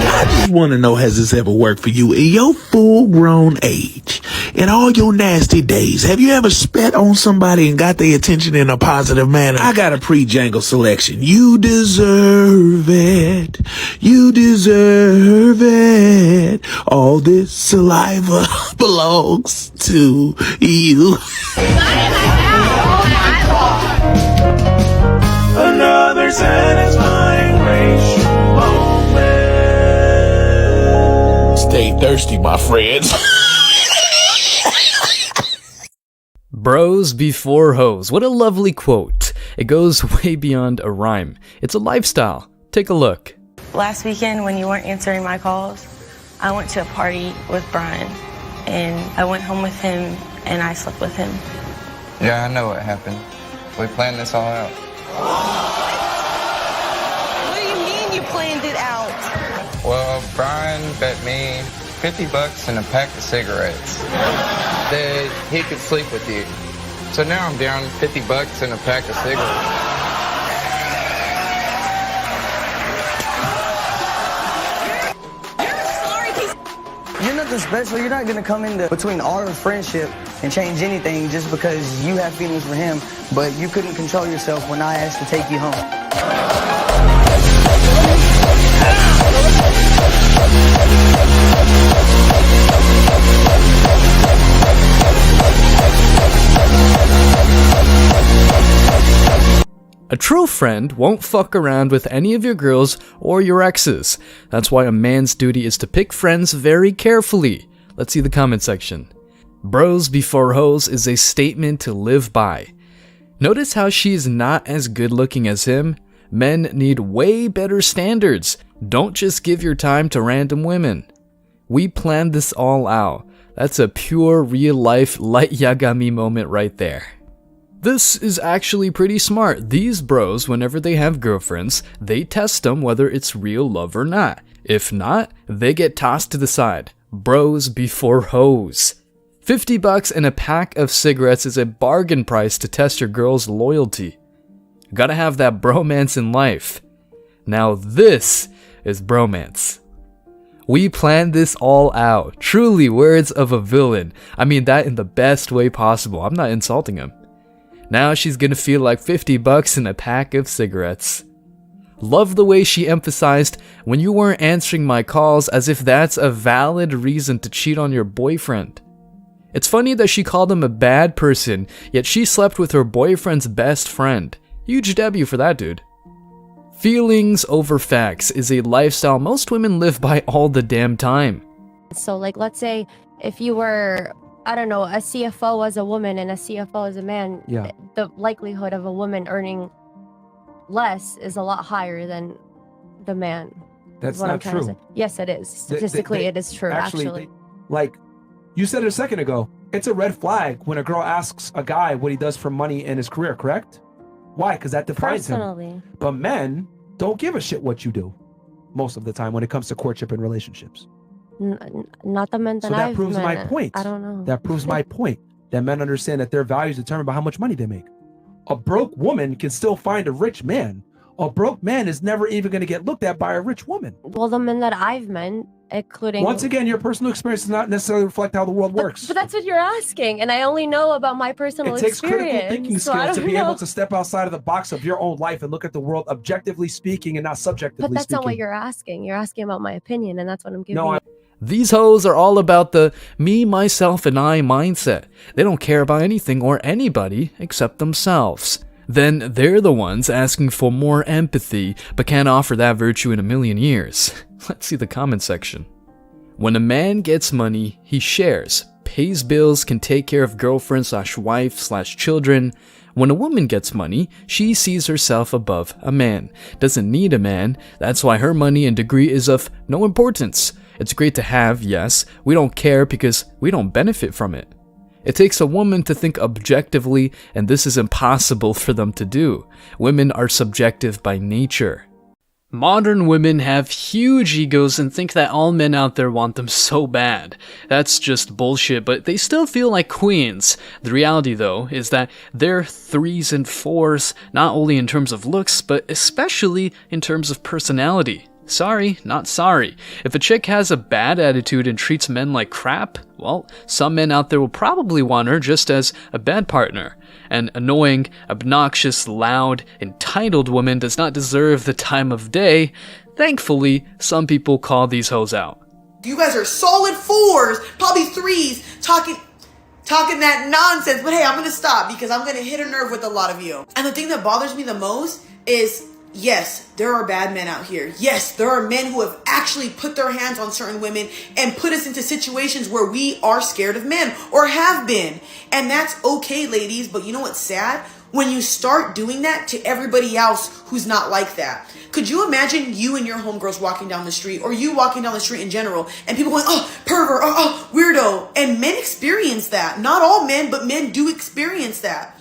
I just want to know, has this ever worked for you in your full-grown age? In all your nasty days, have you ever spat on somebody and got their attention in a positive manner? I got a pre-jangle selection. You deserve it. You deserve it. All this saliva belongs to you. Another satisfying racial moment. Stay thirsty, my friends. Bros before hoes. What a lovely quote. It goes way beyond a rhyme. It's a lifestyle. Take a look. Last weekend when you weren't answering my calls, I went to a party with Brian and I went home with him and I slept with him. Yeah, I know what happened. We planned this all out. What do you mean you planned it out? Well, Brian bet me $50 and a pack of cigarettes that he could sleep with you. So now I'm down $50 and a pack of cigarettes. You're nothing special. You're not going to come into between our friendship and change anything just because you have feelings for him, but you couldn't control yourself when I asked to take you home. A true friend won't fuck around with any of your girls or your exes. That's why a man's duty is to pick friends very carefully. Let's see the comment section. Bros before hoes is a statement to live by. Notice how she's not as good looking as him? Men need way better standards. Don't just give your time to random women. We planned this all out. That's a pure real life light Yagami moment right there. This is actually pretty smart. These bros, whenever they have girlfriends, they test them whether it's real love or not. If not, they get tossed to the side. Bros before hoes. $50 and a pack of cigarettes is a bargain price to test your girl's loyalty. Gotta have that bromance in life. Now this is bromance. We planned this all out. Truly words of a villain. I mean that in the best way possible. I'm not insulting him. Now she's gonna feel like $50 and a pack of cigarettes. Love the way she emphasized when you weren't answering my calls as if that's a valid reason to cheat on your boyfriend. It's funny that she called him a bad person, yet she slept with her boyfriend's best friend. Huge W for that dude. Feelings over facts is a lifestyle most women live by all the damn time. So like, let's say if you were, I don't know, a CFO as a woman and a CFO as a man, Yeah. the likelihood of a woman earning less is a lot higher than the man. That's is what not I'm trying to true. say. Yes, it is. Statistically, it is true, actually. Like you said it a second ago, it's a red flag when a girl asks a guy what he does for money in his career, correct? Why? Because that defines him. Personally. But men don't give a shit what you do most of the time when it comes to courtship and relationships. Not the men that So that I've proves met. my point. I don't know. That proves my point. That men understand that their value is determined by how much money they make. A broke woman can still find a rich man. A broke man is never even going to get looked at by a rich woman. Well, the men that I've met, including... Once again, your personal experience does not necessarily reflect how the world works. But that's what you're asking, and I only know about my personal It takes experience. critical thinking so I skills to don't be know. able to step outside of the box of your own life and look at the world objectively speaking and not subjectively But that's speaking. not what you're asking. You're asking about my opinion, and that's what I'm giving No, you. These hoes are all about the me, myself, and I mindset. They don't care about anything or anybody except themselves. Then they're the ones asking for more empathy, but can't offer that virtue in a million years. Let's see the comment section. When a man gets money, he shares, pays bills, can take care of girlfriend/wife/children. When a woman gets money, she sees herself above a man, doesn't need a man. That's why her money and degree is of no importance. It's great to have, yes. We don't care because we don't benefit from it. It takes a woman to think objectively, and this is impossible for them to do. Women are subjective by nature. Modern women have huge egos and think that all men out there want them so bad. That's just bullshit, but they still feel like queens. The reality, though, is that they're 3s and 4s, not only in terms of looks, but especially in terms of personality. Sorry, not sorry. If a chick has a bad attitude and treats men like crap, well, some men out there will probably want her just as a bad partner. An annoying, obnoxious, loud, entitled woman does not deserve the time of day. Thankfully, some people call these hoes out. You guys are solid 4s, probably 3s, talking that nonsense. But hey, I'm gonna stop because I'm gonna hit a nerve with a lot of you. And the thing that bothers me the most is, yes, there are bad men out here. Yes, there are men who have actually put their hands on certain women and put us into situations where we are scared of men or have been. And that's okay, ladies. But you know what's sad? When you start doing that to everybody else who's not like that. Could you imagine you and your homegirls walking down the street, or you walking down the street in general, and people going, oh, pervert, oh, weirdo. And men experience that. Not all men, but men do experience that.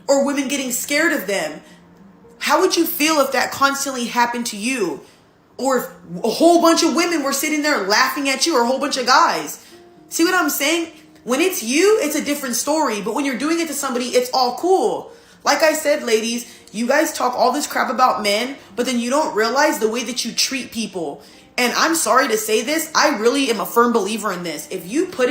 Or women getting scared of them. How would you feel if that constantly happened to you? Or if a whole bunch of women were sitting there laughing at you, or a whole bunch of guys? See what I'm saying? When it's you, it's a different story. But when you're doing it to somebody, it's all cool. Like I said, ladies, you guys talk all this crap about men, but then you don't realize the way that you treat people. And I'm sorry to say this, I really am a firm believer in this. If you put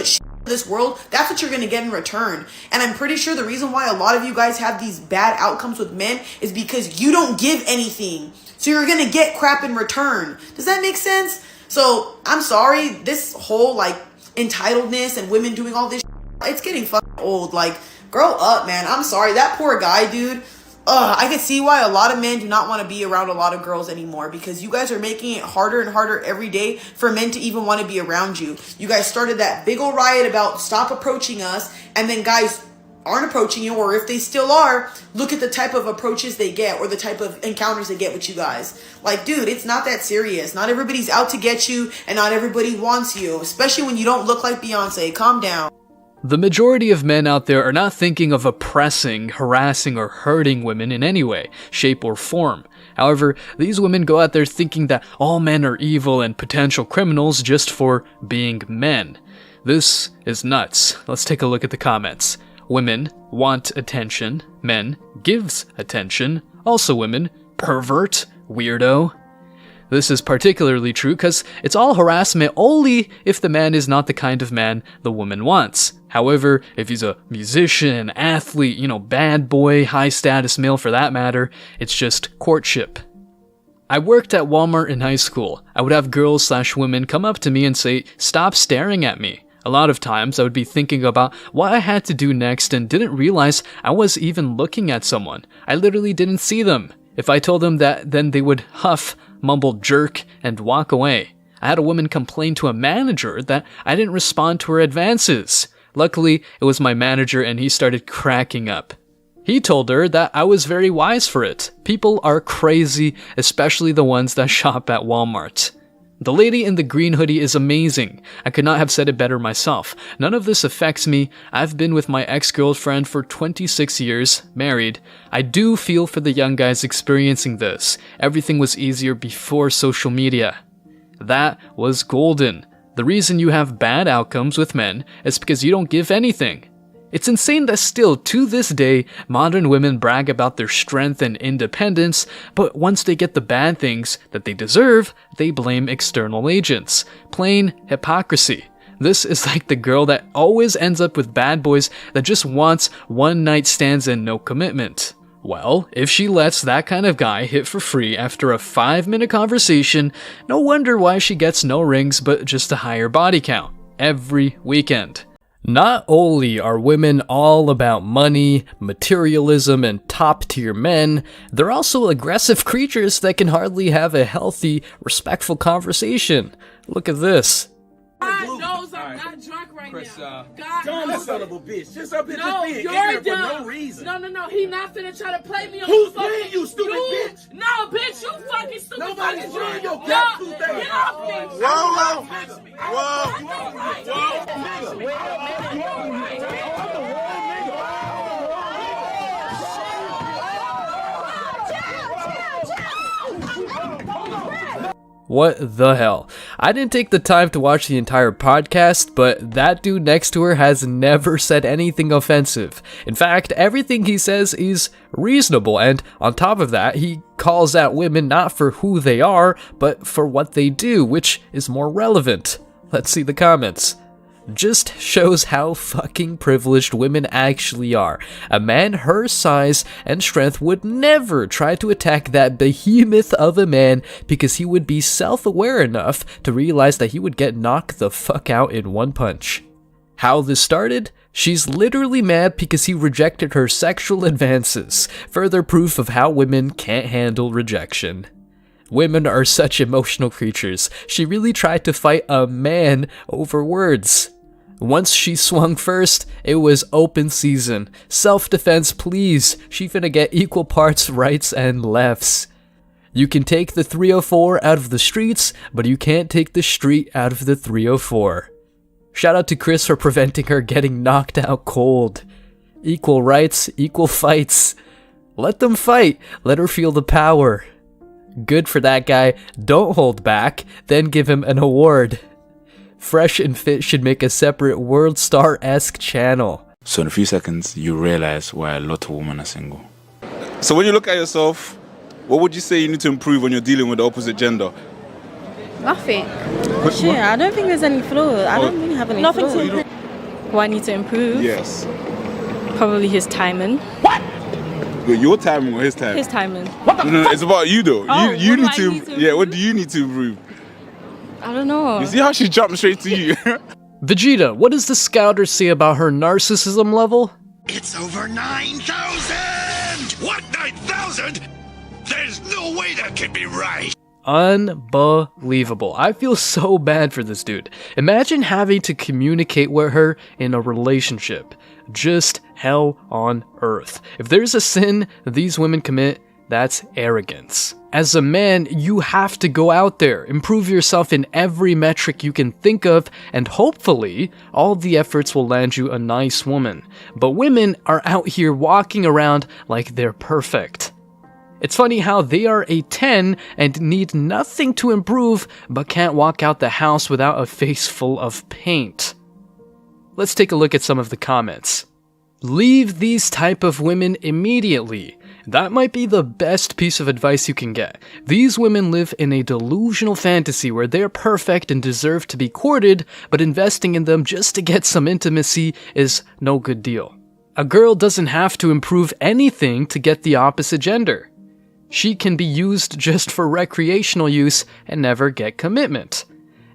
shit in this world, that's what you're going to get in return. And I'm pretty sure the reason why a lot of you guys have these bad outcomes with men is because you don't give anything. So you're going to get crap in return. Does that make sense? So I'm sorry, this whole like entitledness and women doing all this shit, it's getting fucking old. Like, grow up, man. I'm sorry. That poor guy, dude. I can see why a lot of men do not want to be around a lot of girls anymore, because you guys are making it harder and harder every day for men to even want to be around you. You guys started that big old riot about stop approaching us, and then guys aren't approaching you, or if they still are, look at the type of approaches they get or the type of encounters they get with you guys. Like, dude, it's not that serious. Not everybody's out to get you, and not everybody wants you, especially when you don't look like Beyonce. Calm down. The majority of men out there are not thinking of oppressing, harassing, or hurting women in any way, shape, or form. However, these women go out there thinking that all men are evil and potential criminals just for being men. This is nuts. Let's take a look at the comments. Women want attention. Men gives attention. Also women, pervert, weirdo. This is particularly true because it's all harassment only if the man is not the kind of man the woman wants. However, if he's a musician, athlete, bad boy, high status male for that matter, it's just courtship. I worked at Walmart in high school. I would have girls/women come up to me and say, "Stop staring at me." A lot of times I would be thinking about what I had to do next and didn't realize I was even looking at someone. I literally didn't see them. If I told them that, then they would huff, mumble jerk, and walk away. I had a woman complain to a manager that I didn't respond to her advances. Luckily, it was my manager and he started cracking up. He told her that I was very wise for it. People are crazy, especially the ones that shop at Walmart. The lady in the green hoodie is amazing. I could not have said it better myself. None of this affects me. I've been with my ex-girlfriend for 26 years, married. I do feel for the young guys experiencing this. Everything was easier before social media. That was golden. The reason you have bad outcomes with men is because you don't give anything. It's insane that still, to this day, modern women brag about their strength and independence, but once they get the bad things that they deserve, they blame external agents. Plain hypocrisy. This is like the girl that always ends up with bad boys that just wants one-night stands and no commitment. Well, if she lets that kind of guy hit for free after a 5-minute conversation, no wonder why she gets no rings but just a higher body count every weekend. Not only are women all about money, materialism, and top-tier men, they're also aggressive creatures that can hardly have a healthy, respectful conversation. Look at this. God knows I'm not drunk right now. God Dumb knows son it. of a bitch. Just up here No, just being you're ignorant dumb. for no reason. No. He not finna try to play me on Who's the fucking- playing you, stupid bitch? No, bitch, you fucking stupid Nobody's fucking playing drunk. your No, cat tooth ass. get off me. Whoa, Whoa. What the hell? I didn't take the time to watch the entire podcast, but that dude next to her has never said anything offensive. In fact, everything he says is reasonable, and on top of that, he calls out women not for who they are, but for what they do, which is more relevant. Let's see the comments. Just shows how fucking privileged women actually are. A man her size and strength would never try to attack that behemoth of a man because he would be self-aware enough to realize that he would get knocked the fuck out in one punch. How this started? She's literally mad because he rejected her sexual advances. Further proof of how women can't handle rejection. Women are such emotional creatures. She really tried to fight a man over words. Once she swung first, it was open season. Self-defense, please. She finna get equal parts rights and lefts. You can take the 304 out of the streets, but you can't take the street out of the 304. Shout out to Chris for preventing her getting knocked out cold. Equal rights, equal fights. Let them fight. Let her feel the power. Good for that guy. Don't hold back. Then give him an award. Fresh and Fit should make a separate World Star-esque channel. So in a few seconds, you realize why a lot of women are single. So when you look at yourself, what would you say you need to improve when you're dealing with the opposite gender? Nothing. Shit, I don't think there's any flaws. I don't really have any flaws. To improve. What I need to improve? Yes. Probably his timing. What? Your timing or his timing? His timing. No, it's about you though. Oh, you need to. Need to yeah, what do you need to improve? I don't know. You see how she jumped straight to you? Vegeta, what does the scouter say about her narcissism level? It's over 9,000! What, 9,000? There's no way that can be right! Unbelievable. I feel so bad for this dude. Imagine having to communicate with her in a relationship. Just hell on earth. If there's a sin these women commit, that's arrogance. As a man, you have to go out there, improve yourself in every metric you can think of, and hopefully, all the efforts will land you a nice woman. But women are out here walking around like they're perfect. It's funny how they are a 10 and need nothing to improve, but can't walk out the house without a face full of paint. Let's take a look at some of the comments. Leave these type of women immediately. That might be the best piece of advice you can get. These women live in a delusional fantasy where they're perfect and deserve to be courted, but investing in them just to get some intimacy is no good deal. A girl doesn't have to improve anything to get the opposite gender. She can be used just for recreational use and never get commitment.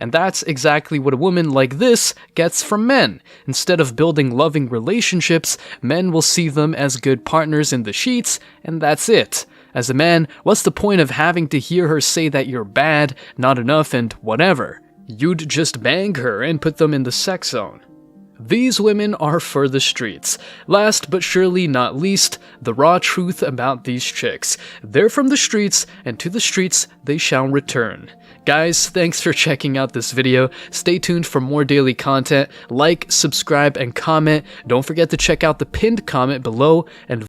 And that's exactly what a woman like this gets from men. Instead of building loving relationships, men will see them as good partners in the sheets, and that's it. As a man, what's the point of having to hear her say that you're bad, not enough, and whatever? You'd just bang her and put them in the sex zone. These women are for the streets. Last but surely not least, the raw truth about these chicks. They're from the streets, and to the streets they shall return. Guys, thanks for checking out this video. Stay tuned for more daily content. Like, subscribe, and comment. Don't forget to check out the pinned comment below, and